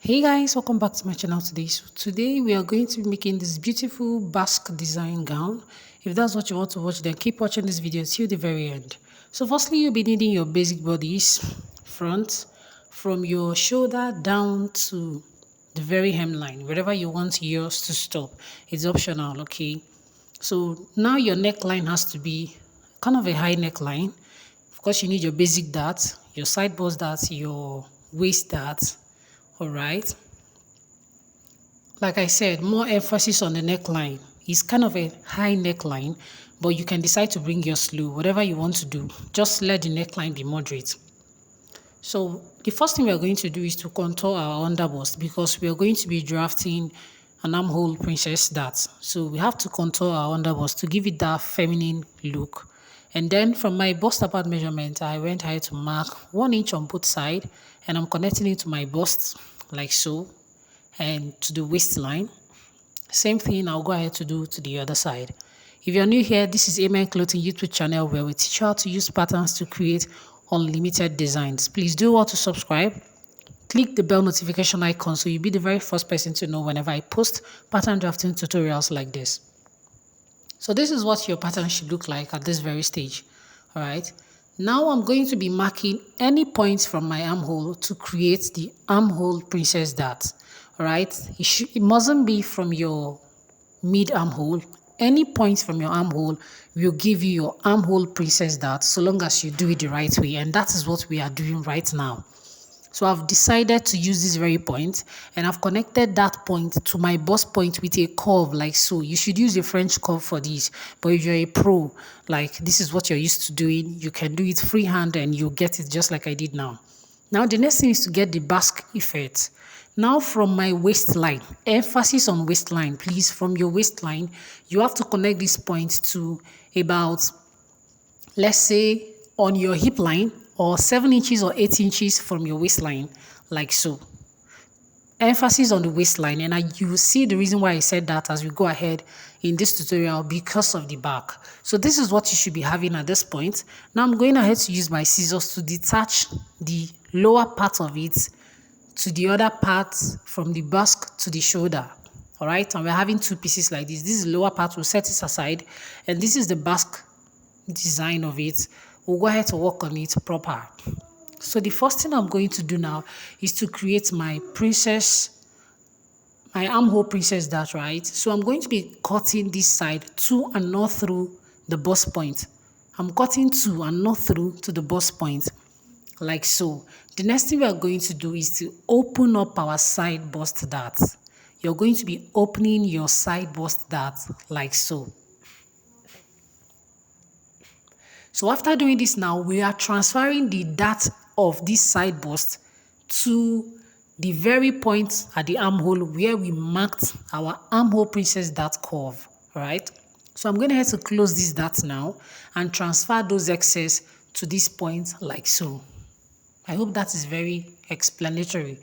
Hey guys, welcome back to my channel today. So today we are going to be making this beautiful Basque design gown. If that's what you want to watch, then keep watching this video till the very end. So firstly, you'll be needing your basic bodice front from your shoulder down to the very hemline, wherever you want yours to stop. It's optional, okay? So now your neckline has to be kind of a high neckline. Of course, you need your basic dart, your side bust dart, your waist dart. All right. Like I said, more emphasis on the neckline. It's kind of a high neckline, but you can decide to bring yours low, whatever you want to do. Just let the neckline be moderate. So the first thing we are going to do is to contour our underbust because we are going to be drafting an armhole princess dart. So we have to contour our underbust to give it that feminine look. And then from my bust apart measurement, I went ahead to mark 1 inch on both sides and I'm connecting it to my bust like so and to the waistline. Same thing I'll go ahead to do to the other side. If you're new here, this is Amen Clothing YouTube channel where we teach you how to use patterns to create unlimited designs. Please do want to subscribe. Click the bell notification icon so you'll be the very first person to know whenever I post pattern drafting tutorials like this. So this is what your pattern should look like at this very stage. All right. Now I'm going to be marking any points from my armhole to create the armhole princess dart. All right. It mustn't be from your mid armhole. Any points from your armhole will give you your armhole princess dart so long as you do it the right way. And that is what we are doing right now. So I've decided to use this very point and I've connected that point to my bust point with a curve like so. You should use a French curve for this, but if you're a pro, like this is what you're used to doing, you can do it freehand and you'll get it just like I did now. Now the next thing is to get the Basque effect. Now from my waistline, emphasis on waistline, please. From your waistline, you have to connect this point to about, let's say, on your hip line or 7 inches or 8 inches from your waistline, like so. Emphasis on the waistline, and you will see the reason why I said that as we go ahead in this tutorial because of the back. So this is what you should be having at this point. Now I'm going ahead to use my scissors to detach the lower part of it to the other part from the basque to the shoulder. All right, and we're having two pieces like this. This is the lower part, we'll set it aside, and this is the basque design of it. We'll go ahead to work on it proper. So the first thing I'm going to do now is to create my armhole princess dart, right? So I'm going to be cutting this side to and not through the bust point. I'm cutting to and not through to the bust point, like so. The next thing we are going to do is to open up our side bust dart. You're going to be opening your side bust dart like so. So after doing this now, we are transferring the dart of this side bust to the very point at the armhole where we marked our armhole princess dart curve, right? So I'm going to have to close this dart now and transfer those excess to this point like so. I hope that is very explanatory.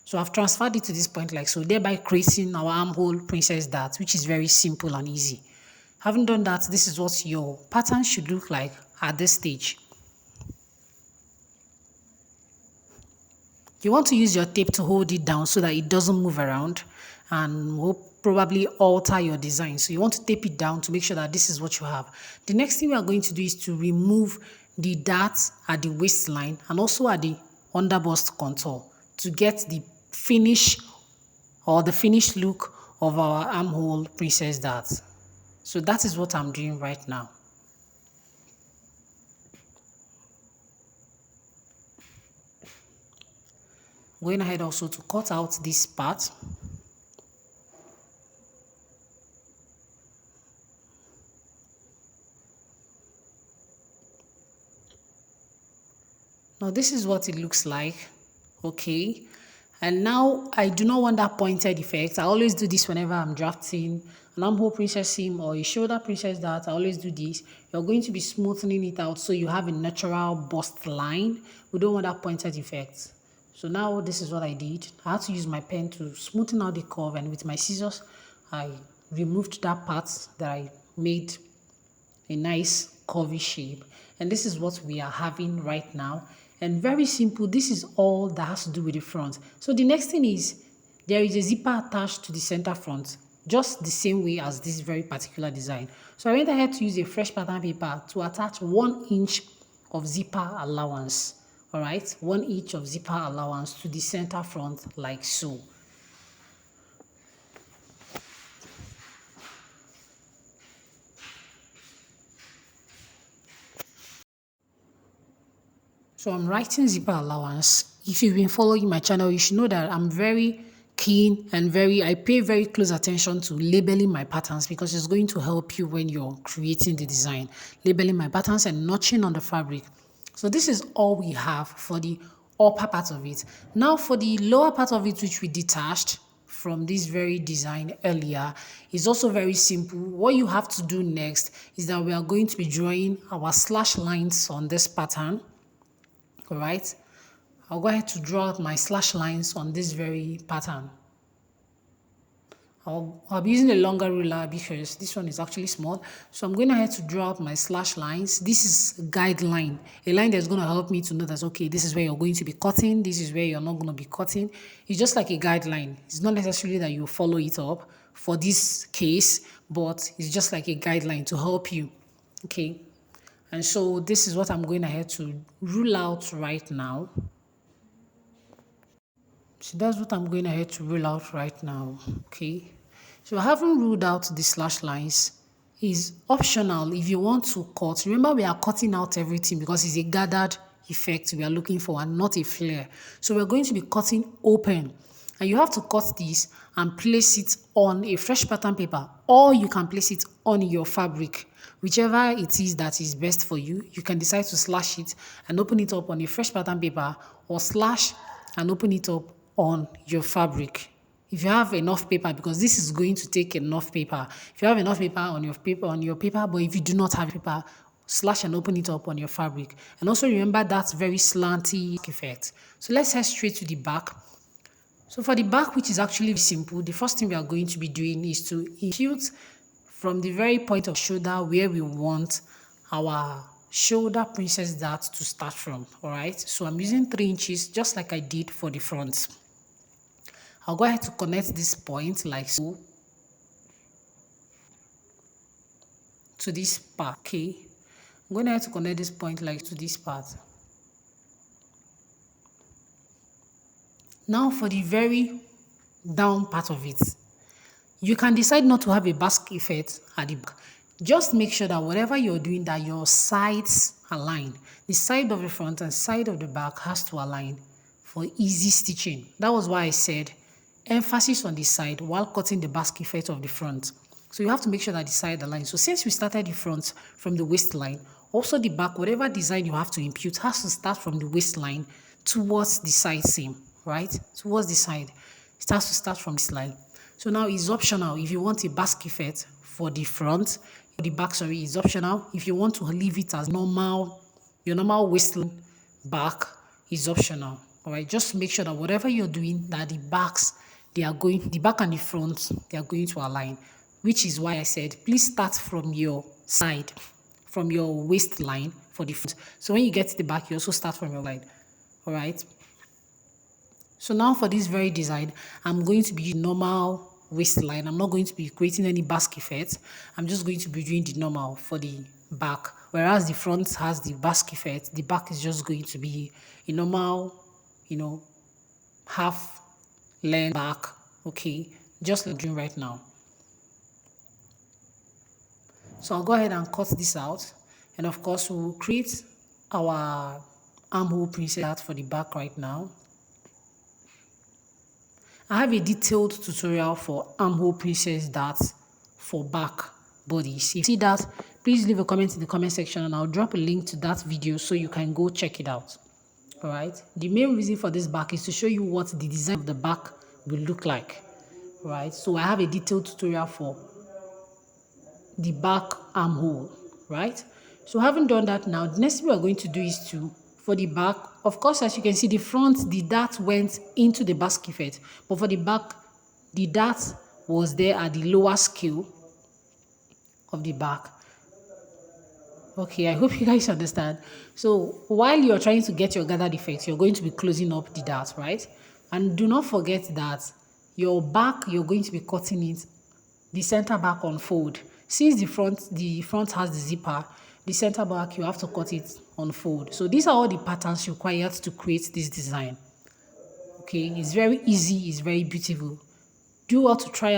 So I've transferred it to this point like so, thereby creating our armhole princess dart, which is very simple and easy. Having done that, this is what your pattern should look like at this stage. You want to use your tape to hold it down so that it doesn't move around and will probably alter your design. So you want to tape it down to make sure that this is what you have. The next thing we are going to do is to remove the dart at the waistline and also at the underbust contour to get the finish or the finished look of our armhole princess dart. So that is what I'm doing right now. Going ahead also to cut out this part. Now this is what it looks like, okay? And now I do not want that pointed effect. I always do this whenever I'm drafting an armhole princess seam or a shoulder princess dart. I always do this. You're going to be smoothing it out so you have a natural bust line. We don't want that pointed effect. So now this is what I did. I had to use my pen to smoothen out the curve, and with my scissors, I removed that part that I made a nice curvy shape. And this is what we are having right now. And very simple, this is all that has to do with the front. So the next thing is there is a zipper attached to the center front, just the same way as this very particular design. So I went ahead to use a fresh pattern paper to attach 1 inch of zipper allowance. All right, 1 inch of zipper allowance to the center front like so. So I'm writing zipper allowance. If you've been following my channel, you should know that I'm very keen and I pay very close attention to labeling my patterns because it's going to help you when you're creating the design. Labeling my patterns and notching on the fabric. So this is all we have for the upper part of it. Now for the lower part of it, which we detached from this very design earlier, is also very simple. What you have to do next is that we are going to be drawing our slash lines on this pattern. All right, I'll go ahead to draw out my slash lines on this very pattern. I'll be using a longer ruler because this one is actually small. So I'm going ahead to draw out my slash lines. This is a guideline, a line that's going to help me to know that, okay, this is where you're going to be cutting. This is where you're not going to be cutting. It's just like a guideline. It's not necessarily that you follow it up for this case, but it's just like a guideline to help you. Okay. And so this is what I'm going ahead to rule out right now. So that's what I'm going ahead to rule out right now. Okay. So I haven't ruled out the slash lines. Is optional if you want to cut. Remember, we are cutting out everything because it's a gathered effect we are looking for and not a flare. So we're going to be cutting open. And you have to cut this and place it on a fresh pattern paper, or you can place it on your fabric. Whichever it is that is best for you, you can decide to slash it and open it up on a fresh pattern paper, or slash and open it up on your fabric. If you have enough paper, because this is going to take enough paper. If you have enough paper on your paper, but if you do not have paper, slash and open it up on your fabric. And also remember that very slanty effect. So let's head straight to the back. So for the back, which is actually simple, the first thing we are going to be doing is to impute from the very point of shoulder where we want our shoulder princess dart to start from. All right, so I'm using 3 inches just like I did for the front. I'll go ahead to connect this point like so to this part. Okay, I'm going to have to connect this point like to this part. Now for the very down part of it, you can decide not to have a basque effect at the back. Just make sure that whatever you're doing, that your sides align. The side of the front and side of the back has to align for easy stitching. That was why I said emphasis on the side while cutting the basque effect of the front. So you have to make sure that the side aligns. So since we started the front from the waistline, also the back, whatever design you have to impute has to start from the waistline towards the side seam, right? Towards the side. It has to start from this line. So now it's optional if you want a basque effect for the front. The back, sorry, is optional. If you want to leave it as normal, your normal waistline back is optional. All right, just make sure that whatever you're doing, that the backs, the back and the front, they are going to align. Which is why I said, please start from your side, from your waistline for the front. So when you get to the back, you also start from your line. All right. So now for this very design, I'm going to be using normal waistline. I'm not going to be creating any basque effect. I'm just going to be doing the normal for the back. Whereas the front has the basque effect, the back is just going to be a normal, half length back. Okay, just like doing right now. So I'll go ahead and cut this out. And of course, we'll create our armhole princess for the back right now. I have a detailed tutorial for armhole princess darts for back bodies. If you see that, please leave a comment in the comment section and I'll drop a link to that video so you can go check it out. All right. The main reason for this back is to show you what the design of the back will look like. All right. So I have a detailed tutorial for the back armhole, right? So having done that now, the next thing we are going to do is for the back, of course, as you can see, the front, the dart went into the basque effect, but for the back, the dart was there at the lower scale of the back. Okay, I hope you guys understand. So while you're trying to get your gathered effect, you're going to be closing up the dart, right? And do not forget that Your back, you're going to be cutting it the center back on fold. Since the front has the zipper, the center back you have to cut it on fold. So these are all the patterns required to create this design. Okay, it's very easy, it's very beautiful. Do well to try